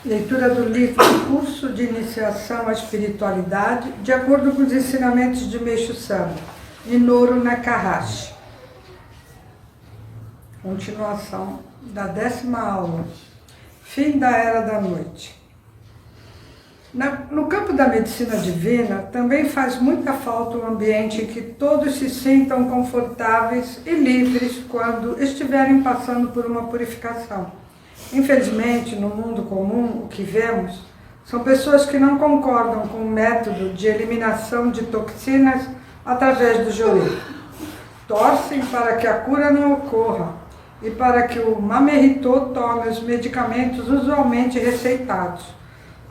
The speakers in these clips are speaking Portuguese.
Leitura do livro Curso de Iniciação à Espiritualidade, de acordo com os ensinamentos de Meixo Sama, Minoru Nakahashi. Continuação da 10ª aula. Fim da Era da Noite. No campo da medicina divina, também faz muita falta um ambiente em que todos se sintam confortáveis e livres quando estiverem passando por uma purificação. Infelizmente, no mundo comum, o que vemos são pessoas que não concordam com o método de eliminação de toxinas através do jori. Torcem para que a cura não ocorra e para que o Mamerito tome os medicamentos usualmente receitados.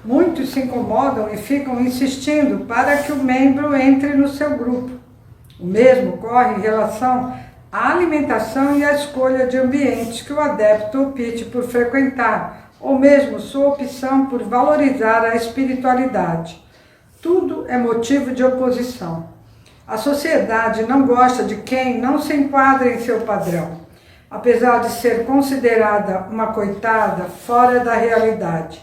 Muitos se incomodam e ficam insistindo para que o membro entre no seu grupo. O mesmo ocorre em relação à alimentação e à escolha de ambientes que o adepto opte por frequentar, ou mesmo sua opção por valorizar a espiritualidade. Tudo é motivo de oposição. A sociedade não gosta de quem não se enquadra em seu padrão, apesar de ser considerada uma coitada fora da realidade.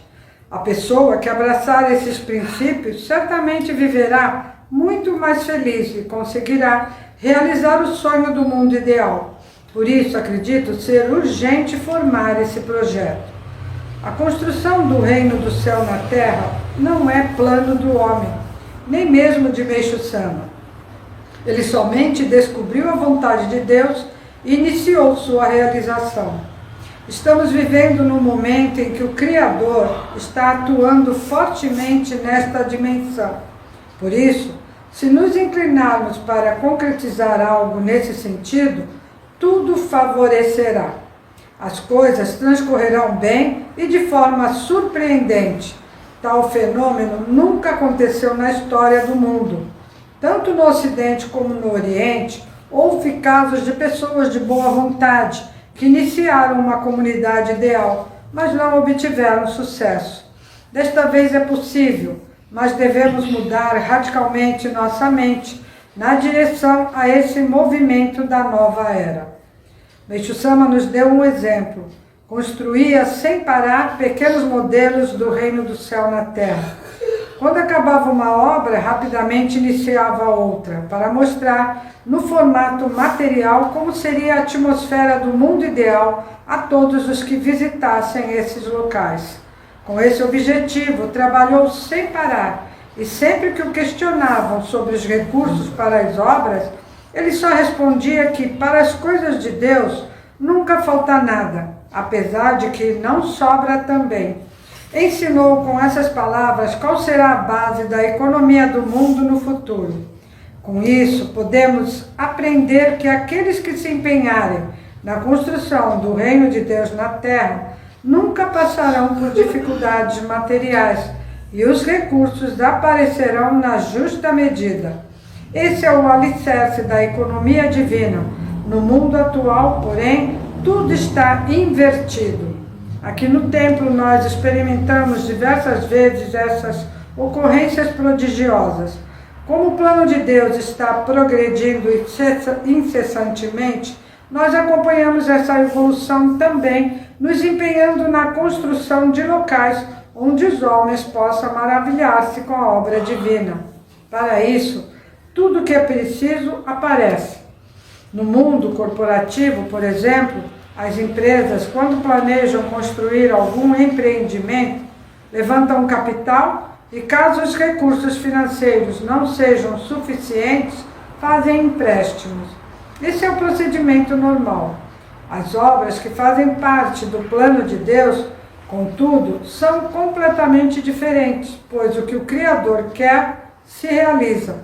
A pessoa que abraçar esses princípios certamente viverá muito mais feliz e conseguirá realizar o sonho do mundo ideal. Por isso, acredito ser urgente formar esse projeto. A construção do reino do céu na terra não é plano do homem, nem mesmo de Meixo Sama. Ele somente descobriu a vontade de Deus e iniciou sua realização. Estamos vivendo num momento em que o Criador está atuando fortemente nesta dimensão. Por isso, se nos inclinarmos para concretizar algo nesse sentido, tudo favorecerá. As coisas transcorrerão bem e de forma surpreendente. Tal fenômeno nunca aconteceu na história do mundo. Tanto no Ocidente como no Oriente, houve casos de pessoas de boa vontade que iniciaram uma comunidade ideal, mas não obtiveram sucesso. Desta vez é possível, mas devemos mudar radicalmente nossa mente na direção a esse movimento da nova era. Meixo Sama nos deu um exemplo. Construía sem parar pequenos modelos do reino do céu na terra. Quando acabava uma obra, rapidamente iniciava outra, para mostrar no formato material como seria a atmosfera do mundo ideal a todos os que visitassem esses locais. Com esse objetivo, trabalhou sem parar, e sempre que o questionavam sobre os recursos para as obras, ele só respondia que para as coisas de Deus nunca falta nada, apesar de que não sobra também. Ensinou com essas palavras qual será a base da economia do mundo no futuro. Com isso, podemos aprender que aqueles que se empenharem na construção do reino de Deus na terra nunca passarão por dificuldades materiais e os recursos aparecerão na justa medida. Esse é o alicerce da economia divina. No mundo atual, porém, tudo está invertido. Aqui no templo nós experimentamos diversas vezes essas ocorrências prodigiosas. Como o plano de Deus está progredindo incessantemente, nós acompanhamos essa evolução também, nos empenhando na construção de locais onde os homens possam maravilhar-se com a obra divina. Para isso, tudo que é preciso aparece. No mundo corporativo, por exemplo, as empresas, quando planejam construir algum empreendimento, levantam capital e, caso os recursos financeiros não sejam suficientes, fazem empréstimos. Esse é o procedimento normal. As obras que fazem parte do plano de Deus, contudo, são completamente diferentes, pois o que o Criador quer se realiza.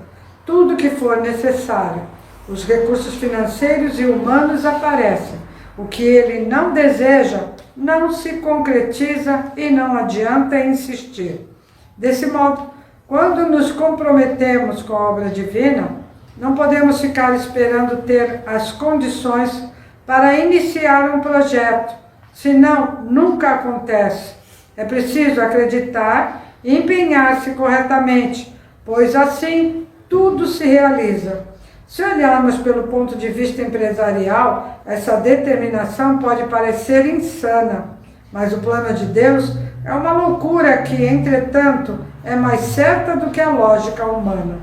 Tudo que for necessário. Os recursos financeiros e humanos aparecem. O que ele não deseja não se concretiza e não adianta insistir. Desse modo, quando nos comprometemos com a obra divina, não podemos ficar esperando ter as condições para iniciar um projeto, senão nunca acontece. É preciso acreditar e empenhar-se corretamente, pois assim tudo se realiza. Se olharmos pelo ponto de vista empresarial, essa determinação pode parecer insana, mas o plano de Deus É uma loucura que, entretanto, é mais certa do que a lógica humana.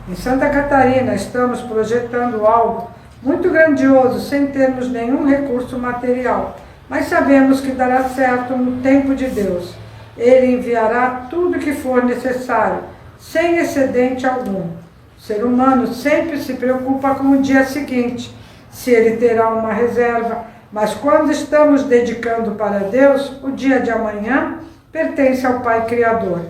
Em Santa Catarina, estamos projetando algo muito grandioso sem termos nenhum recurso material, mas sabemos que dará certo no tempo de Deus. Ele enviará tudo o que for necessário, sem excedente algum. O ser humano sempre se preocupa com o dia seguinte, se ele terá uma reserva, mas quando estamos dedicando para Deus, o dia de amanhã pertence ao Pai Criador.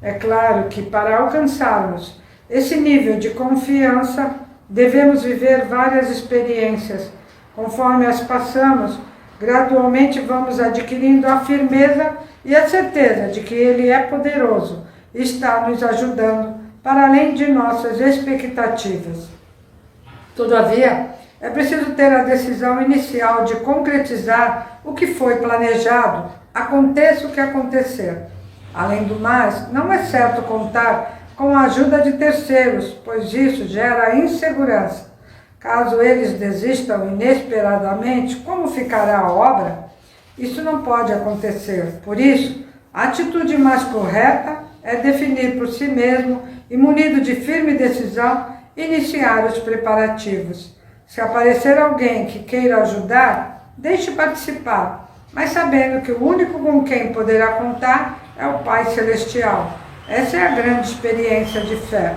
É claro que para alcançarmos esse nível de confiança, devemos viver várias experiências. Conforme as passamos, gradualmente vamos adquirindo a firmeza e a certeza de que Ele é poderoso e está nos ajudando para além de nossas expectativas. Todavia, é preciso ter a decisão inicial de concretizar o que foi planejado, aconteça o que acontecer. Além do mais, não é certo contar com a ajuda de terceiros, pois isso gera insegurança. Caso eles desistam inesperadamente, como ficará a obra? Isso não pode acontecer. Por isso, a atitude mais correta é definir por si mesmo e, munido de firme decisão, iniciar os preparativos. Se aparecer alguém que queira ajudar, deixe participar, mas sabendo que o único com quem poderá contar é o Pai Celestial. Essa é a grande experiência de fé.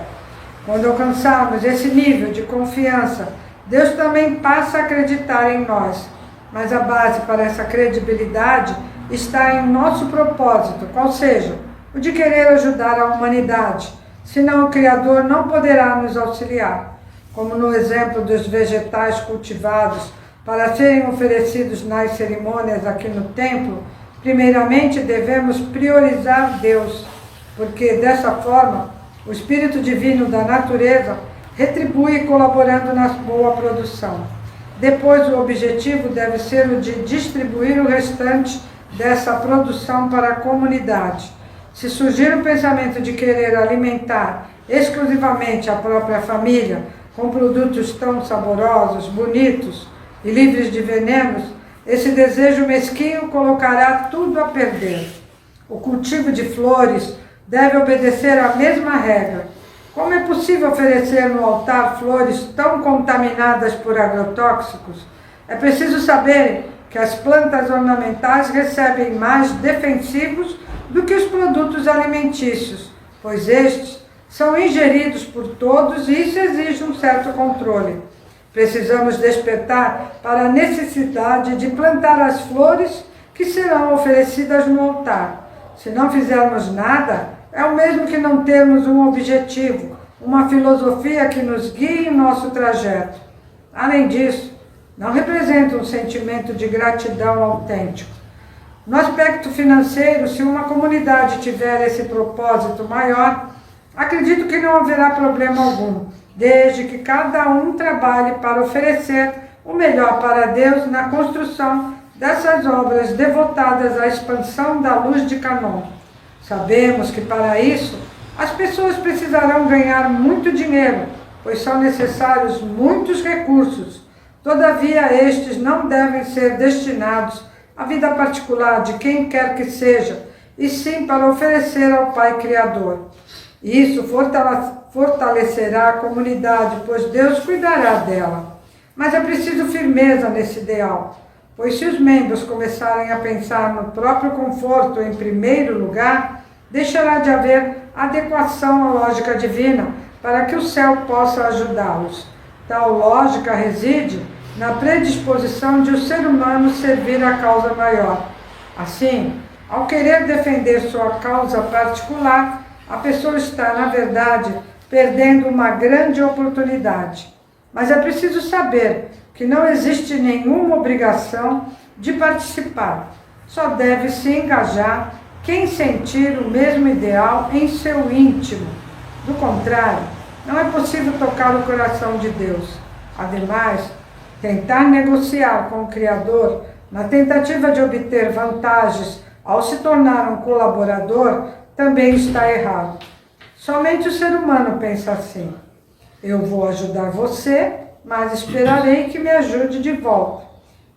Quando alcançarmos esse nível de confiança, Deus também passa a acreditar em nós. Mas a base para essa credibilidade está em nosso propósito, qual seja, o de querer ajudar a humanidade. Senão o Criador não poderá nos auxiliar. Como no exemplo dos vegetais cultivados para serem oferecidos nas cerimônias aqui no templo, primeiramente devemos priorizar Deus, porque dessa forma o Espírito Divino da natureza retribui colaborando na boa produção. Depois o objetivo deve ser o de distribuir o restante dessa produção para a comunidade. Se surgir o pensamento de querer alimentar exclusivamente a própria família com produtos tão saborosos, bonitos e livres de venenos, esse desejo mesquinho colocará tudo a perder. O cultivo de flores deve obedecer à mesma regra. Como é possível oferecer no altar flores tão contaminadas por agrotóxicos? É preciso saber que as plantas ornamentais recebem mais defensivos do que os produtos alimentícios, pois estes são ingeridos por todos e isso exige um certo controle. Precisamos despertar para a necessidade de plantar as flores que serão oferecidas no altar. Se não fizermos nada, é o mesmo que não termos um objetivo, uma filosofia que nos guie em nosso trajeto. Além disso, não representa um sentimento de gratidão autêntico. No aspecto financeiro, se uma comunidade tiver esse propósito maior, acredito que não haverá problema algum, desde que cada um trabalhe para oferecer o melhor para Deus na construção dessas obras devotadas à expansão da luz de Canon. Sabemos que para isso as pessoas precisarão ganhar muito dinheiro, pois são necessários muitos recursos. Todavia, estes não devem ser destinados à vida particular de quem quer que seja, e sim para oferecer ao Pai Criador. Isso fortalecerá a comunidade, pois Deus cuidará dela. Mas é preciso firmeza nesse ideal, pois se os membros começarem a pensar no próprio conforto em primeiro lugar, deixará de haver adequação à lógica divina para que o céu possa ajudá-los. Tal lógica reside na predisposição de o ser humano servir a causa maior. Assim, ao querer defender sua causa particular, a pessoa está, na verdade, perdendo uma grande oportunidade. Mas é preciso saber que não existe nenhuma obrigação de participar. Só deve se engajar quem sentir o mesmo ideal em seu íntimo. Do contrário, não é possível tocar o coração de Deus. Ademais, tentar negociar com o Criador na tentativa de obter vantagens ao se tornar um colaborador também está errado. Somente o ser humano pensa assim: eu vou ajudar você, mas esperarei que me ajude de volta.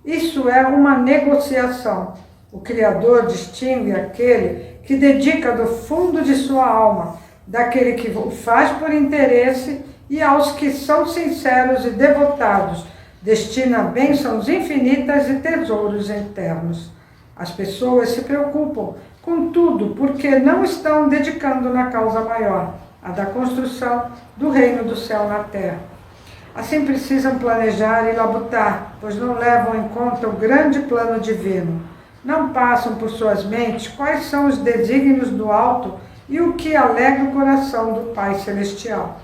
Isso é uma negociação. O Criador distingue aquele que dedica do fundo de sua alma, daquele que o faz por interesse, e aos que são sinceros e devotados, destina bênçãos infinitas e tesouros eternos. As pessoas se preocupam com tudo porque não estão dedicando na causa maior, a da construção do reino do céu na terra. Assim precisam planejar e labutar, pois não levam em conta o grande plano divino. Não passam por suas mentes quais são os desígnios do alto e o que alegra o coração do Pai Celestial.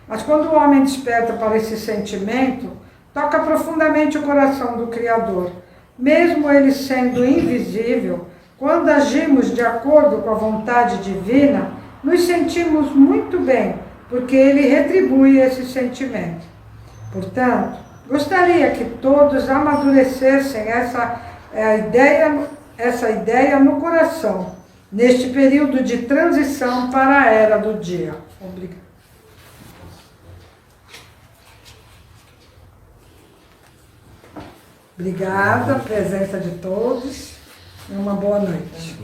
Mas quando o homem desperta para esse sentimento, toca profundamente o coração do Criador. Mesmo ele sendo invisível, quando agimos de acordo com a vontade divina, nos sentimos muito bem, porque ele retribui esse sentimento. Portanto, gostaria que todos amadurecessem essa ideia no coração, neste período de transição para a era do dia. Obrigada. Obrigada, a presença de todos, e uma boa noite.